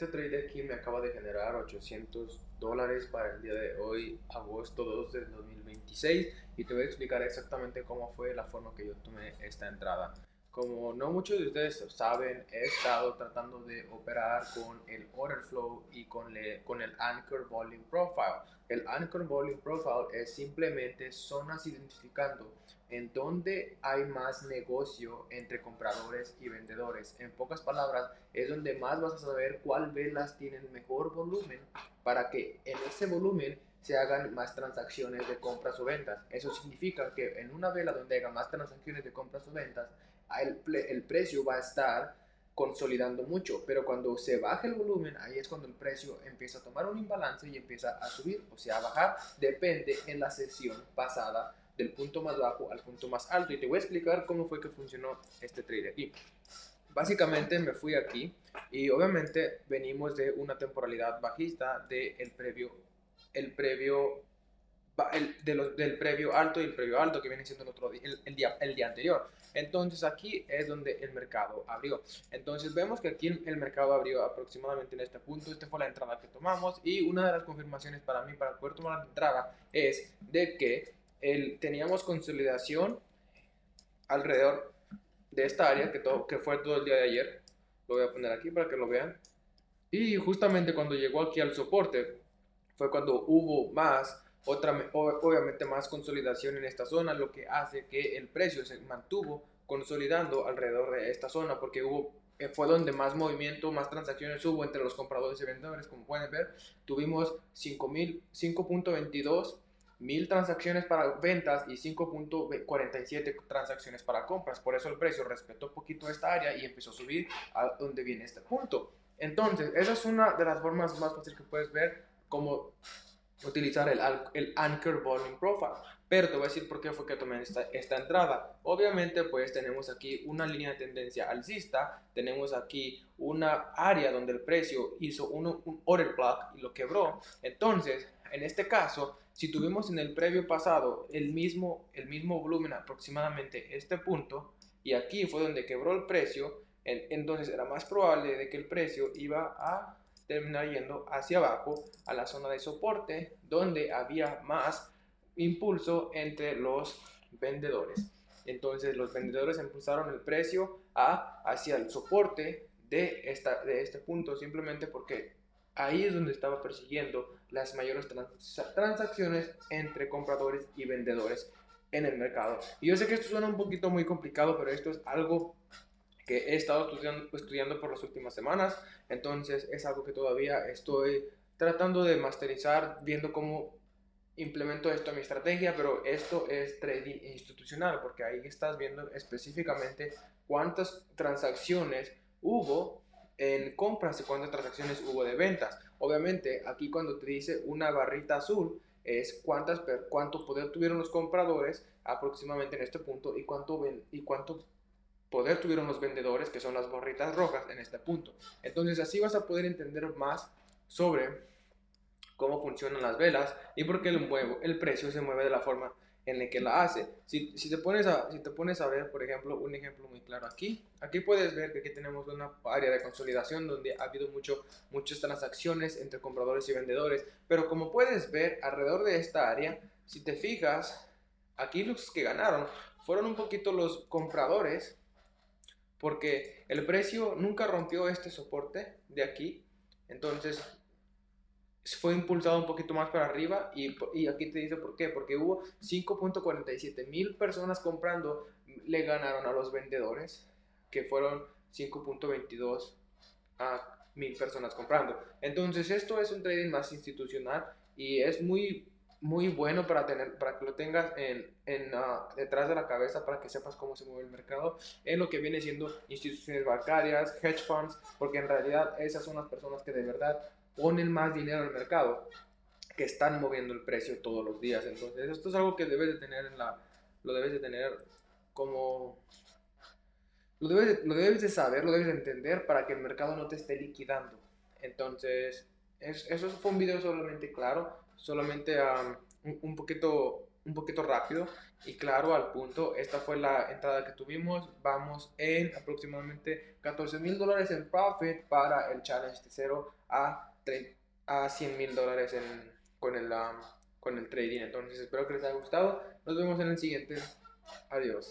Este trade aquí me acaba de generar $800 para el día de hoy, agosto 2 del 2026, y te voy a explicar exactamente cómo fue la forma que yo tomé esta entrada. Como no muchos de ustedes saben, he estado tratando de operar con el order flow y con el Anchor Volume Profile. El Anchor Volume Profile es simplemente zonas identificando en donde hay más negocio entre compradores y vendedores. En pocas palabras, es donde más vas a saber cuál velas tienen mejor volumen para que en ese volumen se hagan más transacciones de compras o ventas. Eso significa que en una vela donde haya más transacciones de compras o ventas, el precio va a estar consolidando mucho, pero cuando se baja el volumen, ahí es cuando el precio empieza a tomar un imbalance y empieza a subir, o sea, a bajar, depende en la sesión pasada del punto más bajo al punto más alto. Y te voy a explicar cómo fue que funcionó este trade aquí. Básicamente me fui aquí y obviamente venimos de una temporalidad bajista el previo del previo alto y el previo alto que viene siendo el día anterior. Entonces aquí es donde el mercado abrió. Entonces vemos que aquí el mercado abrió aproximadamente en este punto. Esta fue la entrada que tomamos y una de las confirmaciones para mí para poder tomar la entrada es de que teníamos consolidación alrededor de esta área que fue todo el día de ayer. Lo voy a poner aquí para que lo vean. Y justamente cuando llegó aquí al soporte fue cuando hubo obviamente más consolidación en esta zona, lo que hace que el precio se mantuvo consolidando alrededor de esta zona, porque fue donde más movimiento, más transacciones hubo entre los compradores y vendedores. Como pueden ver, tuvimos 5.22 mil transacciones para ventas y 5.47 transacciones para compras. Por eso el precio respetó un poquito esta área y empezó a subir a donde viene este punto. Entonces, esa es una de las formas más fáciles que puedes ver cómo utilizar el Anchor Volume Profile. Pero te voy a decir por qué fue que tomé esta entrada. Obviamente, pues tenemos aquí una línea de tendencia alcista, tenemos aquí una área donde el precio hizo un order block y lo quebró. Entonces, en este caso, si tuvimos en el previo pasado el mismo volumen aproximadamente este punto, y aquí fue donde quebró el precio, entonces era más probable de que el precio iba a terminar yendo hacia abajo a la zona de soporte donde había más impulso entre los vendedores. Entonces los vendedores impulsaron el precio hacia el soporte de este punto, simplemente porque ahí es donde estaba persiguiendo las mayores transacciones entre compradores y vendedores en el mercado. Y yo sé que esto suena un poquito muy complicado, pero esto es algo que he estado estudiando por las últimas semanas. Entonces es algo que todavía estoy tratando de masterizar, viendo cómo implemento esto a mi estrategia, pero esto es trading institucional, porque ahí estás viendo específicamente cuántas transacciones hubo en compras y cuántas transacciones hubo de ventas. Obviamente, aquí cuando te dice una barrita azul, es cuánto poder tuvieron los compradores aproximadamente en este punto y cuánto poder tuvieron los vendedores, que son las barritas rojas, en este punto. Entonces así vas a poder entender más sobre cómo funcionan las velas y por qué el precio se mueve de la forma en la que la hace. Si te pones a ver, por ejemplo, un ejemplo muy claro aquí puedes ver que aquí tenemos una área de consolidación donde ha habido muchas transacciones entre compradores y vendedores, pero como puedes ver alrededor de esta área, si te fijas, aquí los que ganaron fueron un poquito los compradores, porque el precio nunca rompió este soporte de aquí. Entonces fue impulsado un poquito más para arriba y aquí te dice por qué, porque hubo 5.47 mil personas comprando, le ganaron a los vendedores, que fueron 5.22 a mil personas comprando. Entonces esto es un trading más institucional y es muy bueno para que lo tengas detrás de la cabeza, para que sepas cómo se mueve el mercado en lo que viene siendo instituciones bancarias, hedge funds, porque en realidad esas son las personas que de verdad ponen más dinero al mercado, que están moviendo el precio todos los días. Entonces esto es algo que lo debes de tener como lo debes de saber, lo debes de entender para que el mercado no te esté liquidando. Entonces, eso fue un video solamente claro, solamente un un poquito rápido y claro al punto. Esta fue la entrada que tuvimos. Vamos en aproximadamente $14,000 en profit para el challenge de 0 a $100,000 con el trading. Entonces espero que les haya gustado. Nos vemos en el siguiente. Adiós.